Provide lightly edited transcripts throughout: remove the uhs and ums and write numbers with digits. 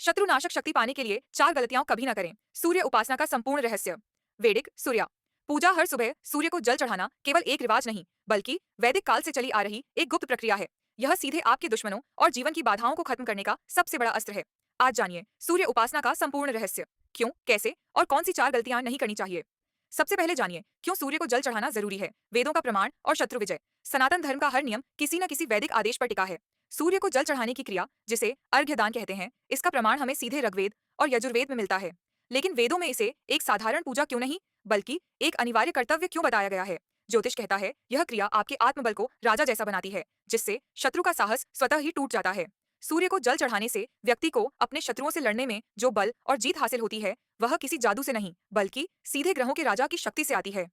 शत्रुनाशक शक्ति पाने के लिए 4 गलतियां कभी न करें। सूर्य उपासना का संपूर्ण रहस्य। वैदिक सूर्या पूजा। हर सुबह सूर्य को जल चढ़ाना केवल एक रिवाज नहीं, बल्कि वैदिक काल से चली आ रही एक गुप्त प्रक्रिया है। यह सीधे आपके दुश्मनों और जीवन की बाधाओं को खत्म करने का सबसे बड़ा अस्त्र है। आज जानिए सूर्य उपासना का संपूर्ण रहस्य। क्यों, कैसे और कौन सी 4 गलतियां नहीं करनी चाहिए। सबसे पहले जानिए क्यों सूर्य को जल चढ़ाना जरूरी है। वेदों का प्रमाण और शत्रु विजय। सनातन धर्म का हर नियम किसी न किसी वैदिक आदेश पर टिका है। सूर्य को जल चढ़ाने की क्रिया, जिसे अर्घ्य दान कहते हैं, इसका प्रमाण हमें सीधे ऋग्वेद और यजुर्वेद में मिलता है। लेकिन वेदों में इसे एक साधारण पूजा क्यों नहीं, बल्कि एक अनिवार्य कर्तव्य क्यों बताया गया है। ज्योतिष कहता है यह क्रिया आपके आत्मबल को राजा जैसा बनाती है, जिससे शत्रु का साहस स्वतः ही टूट जाता है। सूर्य को जल चढ़ाने से व्यक्ति को अपने शत्रुओं से लड़ने में जो बल और जीत हासिल होती है, वह किसी जादू से नहीं, बल्कि सीधे ग्रहों के राजा की शक्ति से आती है।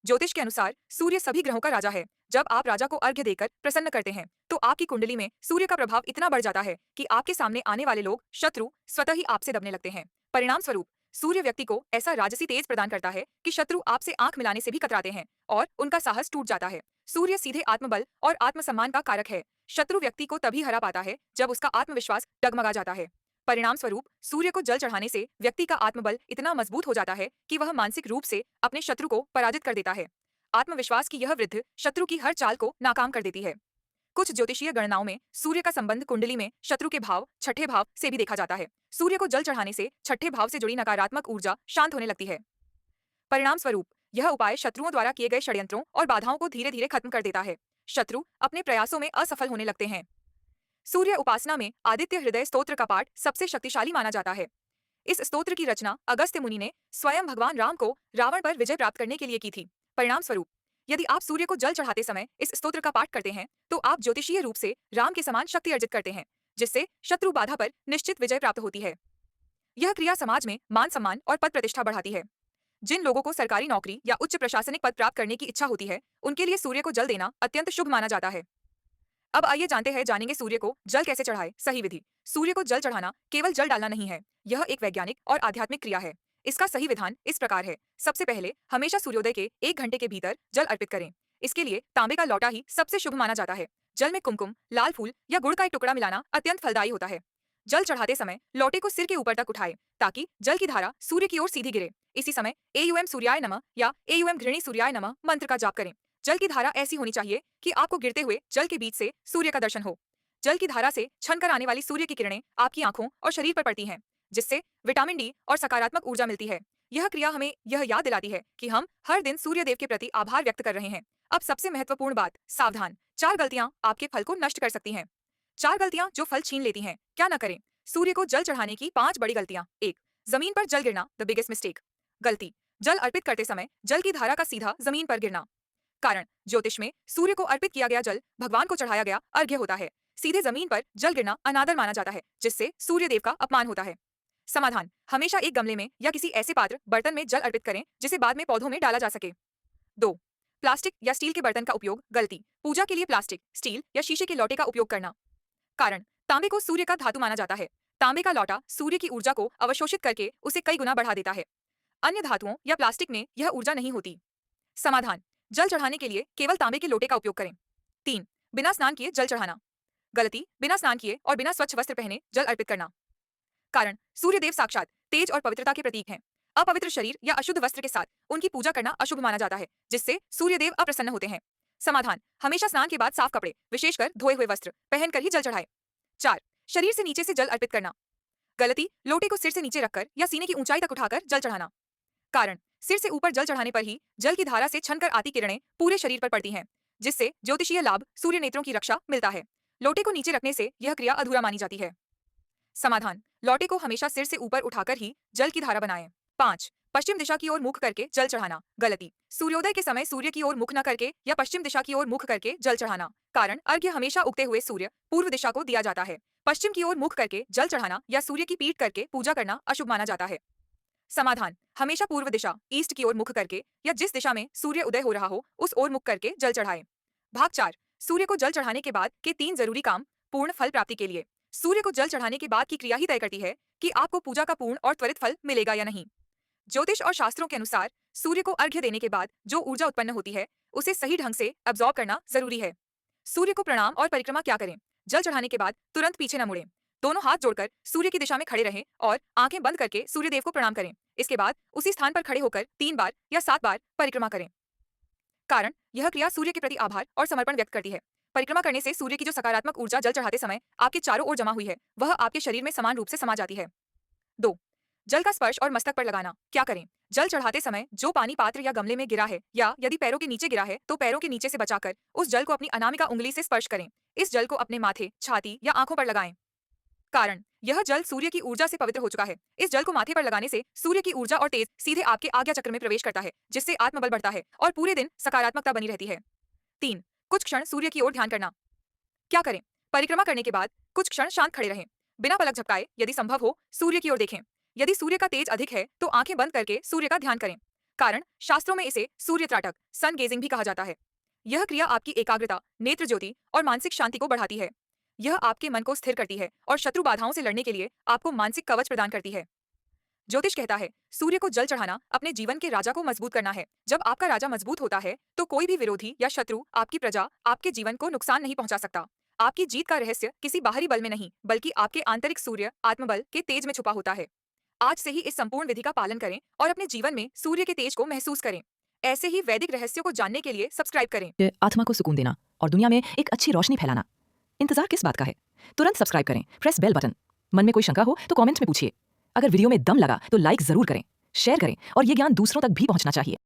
ज्योतिष के अनुसार सूर्य सभी ग्रहों का राजा है। जब आप राजा को अर्घ्य देकर प्रसन्न करते हैं, तो आपकी कुंडली में सूर्य का प्रभाव इतना बढ़ जाता है कि आपके सामने आने वाले लोग, शत्रु, स्वतः ही आपसे दबने लगते हैं। परिणाम स्वरूप सूर्य व्यक्ति को ऐसा राजसी तेज प्रदान करता है कि शत्रु आपसे आंख मिलाने से भी कतराते हैं और उनका साहस टूट जाता है। सूर्य सीधे आत्मबल और आत्मसम्मान का कारक है। शत्रु व्यक्ति को तभी हरा पाता है जब उसका आत्मविश्वास डगमगा जाता है। परिणाम स्वरूप सूर्य को जल चढ़ाने से व्यक्ति का आत्मबल इतना मजबूत हो जाता है कि वह मानसिक रूप से अपने शत्रु को पराजित कर देता है। आत्मविश्वास की यह वृद्धि शत्रु की हर चाल को नाकाम कर देती है। कुछ ज्योतिषीय गणनाओं में सूर्य का संबंध कुंडली में शत्रु के भाव, छठे भाव से भी देखा जाता है। सूर्य को जल चढ़ाने से छठे भाव से जुड़ी नकारात्मक ऊर्जा शांत होने लगती है। परिणाम स्वरूप यह उपाय शत्रुओं द्वारा किए गए षड्यंत्रों और बाधाओं को धीरे धीरे खत्म कर देता है। शत्रु अपने प्रयासों में असफल होने लगते हैं। सूर्य उपासना में आदित्य हृदय स्तोत्र का पाठ सबसे शक्तिशाली माना जाता है। इस स्तोत्र की रचना अगस्त्य मुनि ने स्वयं भगवान राम को रावण पर विजय प्राप्त करने के लिए की थी। परिणाम स्वरूप यदि आप सूर्य को जल चढ़ाते समय इस स्तोत्र का पाठ करते हैं, तो आप ज्योतिषीय रूप से राम के समान शक्ति अर्जित करते हैं, जिससे शत्रु बाधा पर निश्चित विजय प्राप्त होती है। यह क्रिया समाज में मान सम्मान और पद प्रतिष्ठा बढ़ाती है। जिन लोगों को सरकारी नौकरी या उच्च प्रशासनिक पद प्राप्त करने की इच्छा होती है, उनके लिए सूर्य को जल देना अत्यंत शुभ माना जाता है। अब आइए जानेंगे सूर्य को जल कैसे चढ़ाए। सही विधि। सूर्य को जल चढ़ाना केवल जल डालना नहीं है, यह एक वैज्ञानिक और आध्यात्मिक क्रिया है। इसका सही विधान इस प्रकार है। सबसे पहले हमेशा सूर्योदय के 1 घंटे के भीतर जल अर्पित करें। इसके लिए तांबे का लौटा ही सबसे शुभ माना जाता है। जल में कुमकुम, लाल फूल या गुड़ का एक टुकड़ा मिलाना अत्यंत फलदायी होता है। जल चढ़ाते समय लौटे को सिर के ऊपर तक उठाए, ताकि जल की धारा सूर्य की ओर सीधी गिरे। इसी समय एयूएम सूर्याय नमः या एयूएम घृणी सूर्याय नमः मंत्र का जाप करें। जल की धारा ऐसी होनी चाहिए कि आपको गिरते हुए जल के बीच से सूर्य का दर्शन हो। जल की धारा से छनकर आने वाली सूर्य की किरणें आपकी आंखों और शरीर पर पड़ती हैं, जिससे विटामिन डी और सकारात्मक ऊर्जा मिलती है। यह क्रिया हमें यह याद दिलाती है कि हम हर दिन सूर्य देव के प्रति आभार व्यक्त कर रहे हैं। अब सबसे महत्वपूर्ण बात, सावधान। 4 गलतियां आपके फल को नष्ट कर सकती हैं। 4 गलतियां जो फल छीन लेती हैं। क्या न करें। सूर्य को जल चढ़ाने की 5 बड़ी गलतियां। 1, जमीन पर जल गिरना, द बिगेस्ट मिस्टेक। गलती, जल अर्पित करते समय जल की धारा का सीधा जमीन पर गिरना। कारण, ज्योतिष में सूर्य को अर्पित किया गया जल भगवान को चढ़ाया गया अर्घ्य होता है। सीधे जमीन पर जल गिरना अनादर माना जाता है, जिससे सूर्य देव का अपमान होता है। समाधान, हमेशा एक गमले में या किसी ऐसे पात्र बर्तन में जल अर्पित करें जिसे बाद में पौधों में डाला जा सके। 2, प्लास्टिक या स्टील के बर्तन का उपयोग। गलती, पूजा के लिए प्लास्टिक, स्टील या शीशे के लोटे का उपयोग करना। कारण, तांबे को सूर्य का धातु माना जाता है। तांबे का लौटा सूर्य की ऊर्जा को अवशोषित करके उसे कई गुना बढ़ा देता है। अन्य धातुओं या प्लास्टिक में यह ऊर्जा नहीं होती। समाधान, जल चढ़ाने के लिए केवल तांबे के लोटे का उपयोग करें। 3, बिना स्नान किए जल चढ़ाना। गलती, बिना स्नान किए और बिना स्वच्छ वस्त्र पहने जल अर्पित करना। कारण, सूर्य देव साक्षात तेज और पवित्रता के प्रतीक हैं। अपवित्र शरीर या अशुद्ध वस्त्र के साथ उनकी पूजा करना अशुभ माना जाता है, जिससे सूर्य देव अप्रसन्न होते हैं। समाधान, हमेशा स्नान के बाद साफ कपड़े, विशेषकर धोए हुए वस्त्र पहनकर ही जल चढ़ाए। 4, शरीर से नीचे से जल अर्पित करना। गलती, लोटे को सिर से नीचे रखकर या सीने की ऊंचाई तक उठाकर जल चढ़ाना। कारण, सिर से ऊपर जल चढ़ाने पर ही जल की धारा से छनकर आती किरणें पूरे शरीर पर पड़ती हैं, जिससे ज्योतिषीय लाभ, सूर्य नेत्रों की रक्षा मिलता है। लोटे को नीचे रखने से यह क्रिया अधूरा मानी जाती है। समाधान, लोटे को हमेशा सिर से ऊपर उठाकर ही जल की धारा बनाएं। 5, पश्चिम दिशा की ओर मुख करके जल चढ़ाना। गलती, सूर्योदय के समय सूर्य की ओर मुख न करके या पश्चिम दिशा की ओर मुख करके जल चढ़ाना। कारण, अर्घ्य हमेशा उगते हुए सूर्य पूर्व दिशा को दिया जाता है। पश्चिम की ओर मुख करके जल चढ़ाना या सूर्य की पीठ करके पूजा करना अशुभ माना जाता है। समाधान, हमेशा पूर्व दिशा, ईस्ट की ओर मुख करके या जिस दिशा में सूर्य उदय हो रहा हो उस ओर मुख करके जल चढ़ाएं। भाग 4, सूर्य को जल चढ़ाने के बाद के 3 जरूरी काम पूर्ण फल प्राप्ति के लिए। सूर्य को जल चढ़ाने के बाद की क्रिया ही तय करती है कि आपको पूजा का पूर्ण और त्वरित फल मिलेगा या नहीं। ज्योतिष और शास्त्रों के अनुसार सूर्य को अर्घ्य देने के बाद जो ऊर्जा उत्पन्न होती है, उसे सही ढंग से अब्सॉर्ब करना जरूरी है। सूर्य को प्रणाम और परिक्रमा क्या करें। जल चढ़ाने के बाद तुरंत पीछे न मुड़ें। दोनों हाथ जोड़कर सूर्य की दिशा में खड़े रहें और आंखें बंद करके सूर्यदेव को प्रणाम करें। इसके बाद उसी स्थान पर खड़े होकर 3 बार या 7 बार परिक्रमा करें। कारण यह क्रिया सूर्य के प्रति आभार और समर्पण व्यक्त करती है। परिक्रमा करने से सूर्य की जो सकारात्मक ऊर्जा जल चढ़ाते समय आपके चारों ओर जमा हुई है, वह आपके शरीर में समान रूप से समा जाती है। 2. जल का स्पर्श और मस्तक पर लगाना। क्या करें? जल चढ़ाते समय जो पानी पात्र या गमले में गिरा है या यदि पैरों के नीचे गिरा है तो पैरों के नीचे से बचाकर उस जल को अपनी अनामिका उंगली से स्पर्श करें। इस जल को अपने माथे, छाती या आंखों पर लगाएं। कारण यह जल सूर्य की ऊर्जा से पवित्र हो चुका है। इस जल को माथे पर लगाने से सूर्य की ऊर्जा और तेज सीधे आपके आज्ञा चक्र में प्रवेश करता है, जिससे आत्मबल बढ़ता है और पूरे दिन सकारात्मकता बनी रहती है। 3. कुछ क्षण सूर्य की ओर ध्यान करना। क्या करें? परिक्रमा करने के बाद कुछ क्षण शांत खड़े रहें। बिना पलक झपकाए यदि संभव हो सूर्य की ओर देखें। यदि सूर्य का तेज अधिक है तो आंखें बंद करके सूर्य का ध्यान करें। कारण शास्त्रों में इसे सूर्य त्राटक सन गेजिंग भी कहा जाता है। यह क्रिया आपकी एकाग्रता, नेत्र ज्योति और मानसिक शांति को बढ़ाती है। यह आपके मन को स्थिर करती है और शत्रु बाधाओं से लड़ने के लिए आपको मानसिक कवच प्रदान करती है। ज्योतिष कहता है सूर्य को जल चढ़ाना अपने जीवन के राजा को मजबूत करना है। जब आपका राजा मजबूत होता है तो कोई भी विरोधी या शत्रु, आपकी प्रजा, आपके जीवन को नुकसान नहीं पहुंचा सकता। आपकी जीत का रहस्य किसी बाहरी बल में नहीं बल्कि आपके आंतरिक सूर्य आत्मबल के तेज में छुपा होता है। आज से ही इस संपूर्ण विधि का पालन करें और अपने जीवन में सूर्य के तेज को महसूस करें। ऐसे ही वैदिक रहस्यों को जानने के लिए सब्सक्राइब करें। आत्मा को सुकून देना और दुनिया में एक अच्छी रोशनी फैलाना। इंतजार किस बात का है? तुरंत सब्सक्राइब करें, प्रेस बेल बटन। मन में कोई शंका हो तो कमेंट में पूछिए। अगर वीडियो में दम लगा तो लाइक जरूर करें, शेयर करें और ये ज्ञान दूसरों तक भी पहुंचना चाहिए।